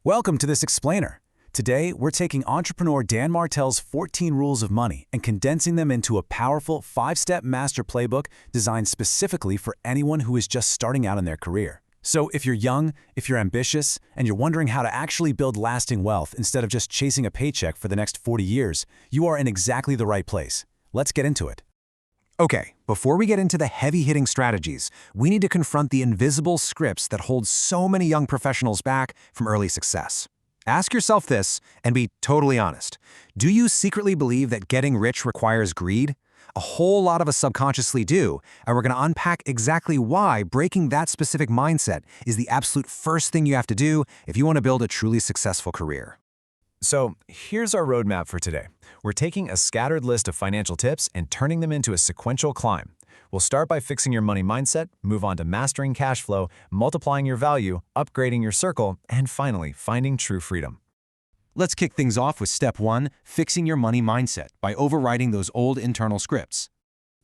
Welcome to this explainer. Today, we're taking entrepreneur Dan Martell's 14 rules of money and condensing them into a powerful 5-step master playbook designed specifically for anyone who is just starting out in their career. So if you're young, if you're ambitious, and you're wondering how to actually build lasting wealth instead of just chasing a paycheck for the next 40 years, you are in exactly the right place. Let's get into it. Okay, before we get into the heavy-hitting strategies, we need to confront the invisible scripts that hold so many young professionals back from early success. Ask yourself this and be totally honest. Do you secretly believe that getting rich requires greed? A whole lot of us subconsciously do, and we're going to unpack exactly why breaking that specific mindset is the absolute first thing you have to do if you want to build a truly successful career. So here's our roadmap for today. We're taking a scattered list of financial tips and turning them into a sequential climb. We'll start by fixing your money mindset, move on to mastering cash flow, multiplying your value, upgrading your circle, and finally, finding true freedom. Let's kick things off with step 1, fixing your money mindset by overriding those old internal scripts.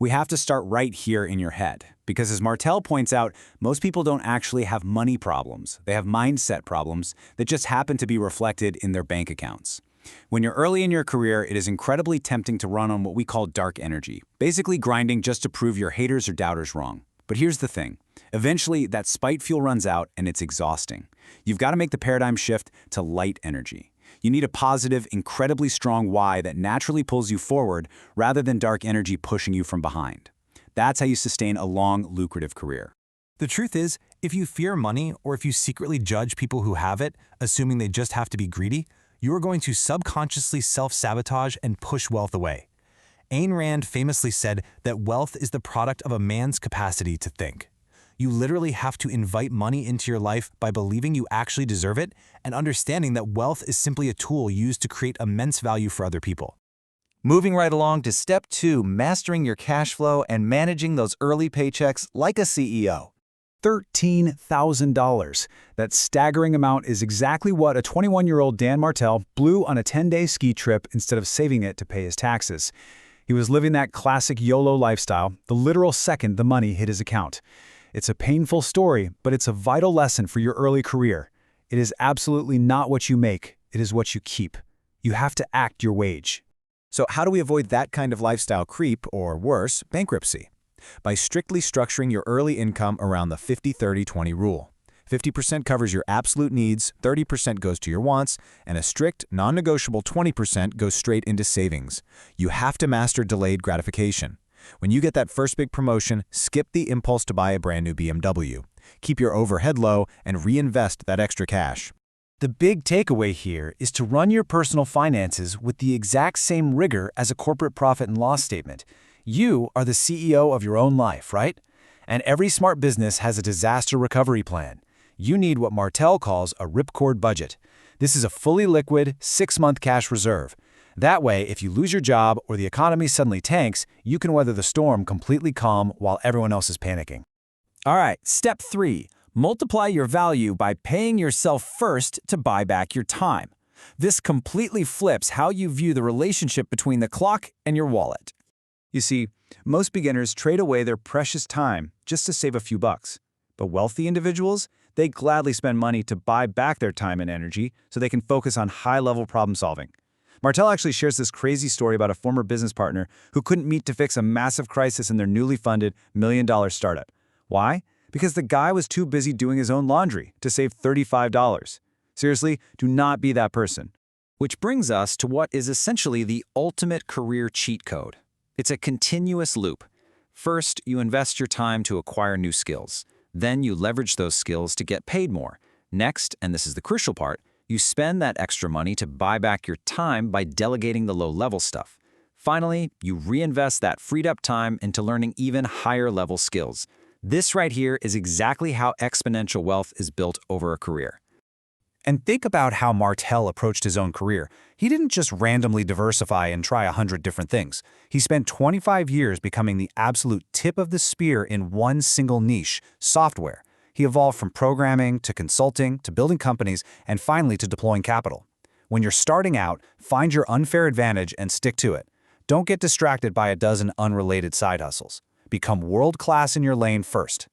We have to start right here in your head, because as Martell points out, most people don't actually have money problems. They have mindset problems that just happen to be reflected in their bank accounts. When you're early in your career, it is incredibly tempting to run on what we call dark energy, basically grinding just to prove your haters or doubters wrong. But here's the thing. Eventually, that spite fuel runs out and it's exhausting. You've got to make the paradigm shift to light energy. You need a positive, incredibly strong why that naturally pulls you forward rather than dark energy pushing you from behind. That's how you sustain a long, lucrative career. The truth is, if you fear money or if you secretly judge people who have it, assuming they just have to be greedy, you are going to subconsciously self-sabotage and push wealth away. Ayn Rand famously said that wealth is the product of a man's capacity to think. You literally have to invite money into your life by believing you actually deserve it and understanding that wealth is simply a tool used to create immense value for other people. Moving right along to step 2, mastering your cash flow and managing those early paychecks like a CEO. $13,000. That staggering amount is exactly what a 21-year-old Dan Martell blew on a 10-day ski trip instead of saving it to pay his taxes. He was living that classic YOLO lifestyle, the literal second the money hit his account. It's a painful story, but it's a vital lesson for your early career. It is absolutely not what you make, it is what you keep. You have to act your wage. So how do we avoid that kind of lifestyle creep, or worse, bankruptcy? By strictly structuring your early income around the 50-30-20 rule. 50% covers your absolute needs, 30% goes to your wants, and a strict, non-negotiable 20% goes straight into savings. You have to master delayed gratification. When you get that first big promotion, skip the impulse to buy a brand new BMW. Keep your overhead low and reinvest that extra cash. The big takeaway here is to run your personal finances with the exact same rigor as a corporate profit and loss statement. You are the CEO of your own life, right? And every smart business has a disaster recovery plan. You need what Martell calls a ripcord budget. This is a fully liquid, 6-month cash reserve. That way, if you lose your job or the economy suddenly tanks, you can weather the storm completely calm while everyone else is panicking. All right, step 3. Multiply your value by paying yourself first to buy back your time. This completely flips how you view the relationship between the clock and your wallet. You see, most beginners trade away their precious time just to save a few bucks. But wealthy individuals, they gladly spend money to buy back their time and energy so they can focus on high-level problem solving. Martell actually shares this crazy story about a former business partner who couldn't meet to fix a massive crisis in their newly funded $1 million startup. Why? Because the guy was too busy doing his own laundry to save $35. Seriously, do not be that person. Which brings us to what is essentially the ultimate career cheat code. It's a continuous loop. First, you invest your time to acquire new skills. Then you leverage those skills to get paid more. Next, and this is the crucial part, you spend that extra money to buy back your time by delegating the low-level stuff. Finally, you reinvest that freed-up time into learning even higher-level skills. This right here is exactly how exponential wealth is built over a career. And think about how Martell approached his own career. He didn't just randomly diversify and try 100 different things. He spent 25 years becoming the absolute tip of the spear in one single niche, software. He evolved from programming to consulting to building companies and finally to deploying capital. When you're starting out, find your unfair advantage and stick to it. Don't get distracted by a dozen unrelated side hustles. Become world-class in your lane first.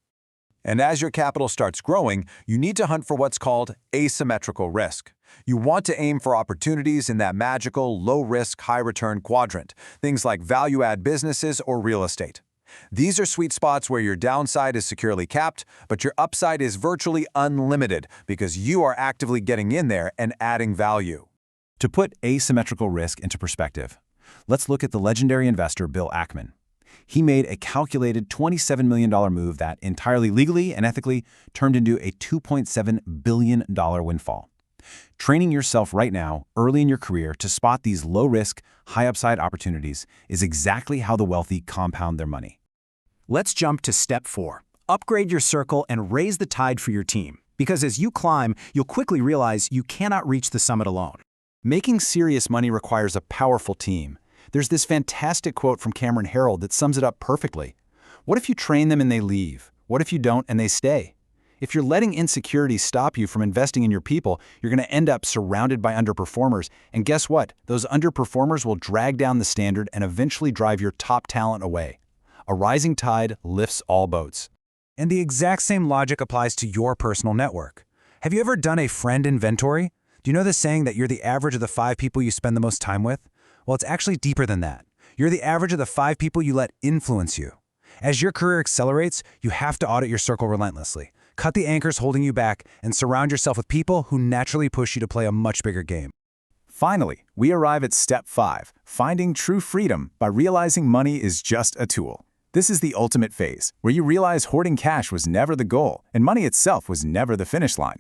And as your capital starts growing, you need to hunt for what's called asymmetrical risk. You want to aim for opportunities in that magical, low-risk, high-return quadrant, things like value-add businesses or real estate. These are sweet spots where your downside is securely capped, but your upside is virtually unlimited because you are actively getting in there and adding value. To put asymmetrical risk into perspective, let's look at the legendary investor Bill Ackman. He made a calculated $27 million move that, entirely legally and ethically, turned into a $2.7 billion windfall. Training yourself right now, early in your career, to spot these low-risk, high-upside opportunities is exactly how the wealthy compound their money. Let's jump to step 4. Upgrade your circle and raise the tide for your team. Because as you climb, you'll quickly realize you cannot reach the summit alone. Making serious money requires a powerful team. There's this fantastic quote from Cameron Herold that sums it up perfectly. What if you train them and they leave? What if you don't and they stay? If you're letting insecurities stop you from investing in your people, you're going to end up surrounded by underperformers. And guess what? Those underperformers will drag down the standard and eventually drive your top talent away. A rising tide lifts all boats. And the exact same logic applies to your personal network. Have you ever done a friend inventory? Do you know the saying that you're the average of the 5 people you spend the most time with? Well, it's actually deeper than that. You're the average of the 5 people you let influence you. As your career accelerates, you have to audit your circle relentlessly. Cut the anchors holding you back and surround yourself with people who naturally push you to play a much bigger game. Finally, we arrive at step 5, finding true freedom by realizing money is just a tool. This is the ultimate phase, where you realize hoarding cash was never the goal, and money itself was never the finish line.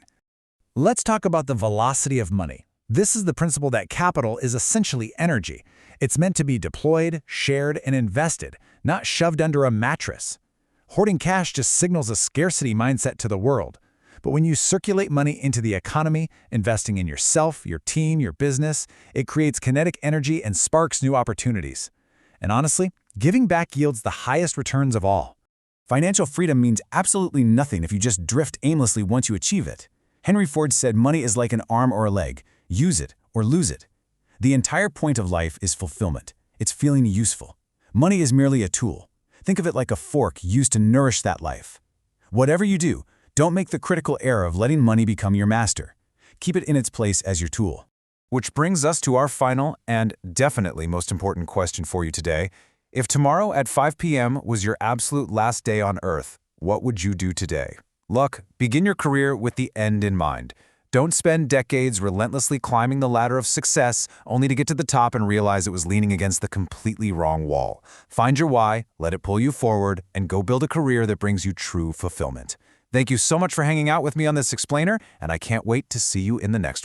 Let's talk about the velocity of money. This is the principle that capital is essentially energy. It's meant to be deployed, shared, and invested, not shoved under a mattress. Hoarding cash just signals a scarcity mindset to the world. But when you circulate money into the economy, investing in yourself, your team, your business, it creates kinetic energy and sparks new opportunities. And honestly, giving back yields the highest returns of all. Financial freedom means absolutely nothing if you just drift aimlessly once you achieve it. Henry Ford said money is like an arm or a leg. Use it or lose it. The entire point of life is fulfillment. It's feeling useful. Money is merely a tool. Think of it like a fork used to nourish that life. Whatever you do, don't make the critical error of letting money become your master. Keep it in its place as your tool. Which brings us to our final and definitely most important question for you today. If tomorrow at 5 p.m. was your absolute last day on Earth, what would you do today? Look, begin your career with the end in mind. Don't spend decades relentlessly climbing the ladder of success only to get to the top and realize it was leaning against the completely wrong wall. Find your why, let it pull you forward, and go build a career that brings you true fulfillment. Thank you so much for hanging out with me on this explainer, and I can't wait to see you in the next one.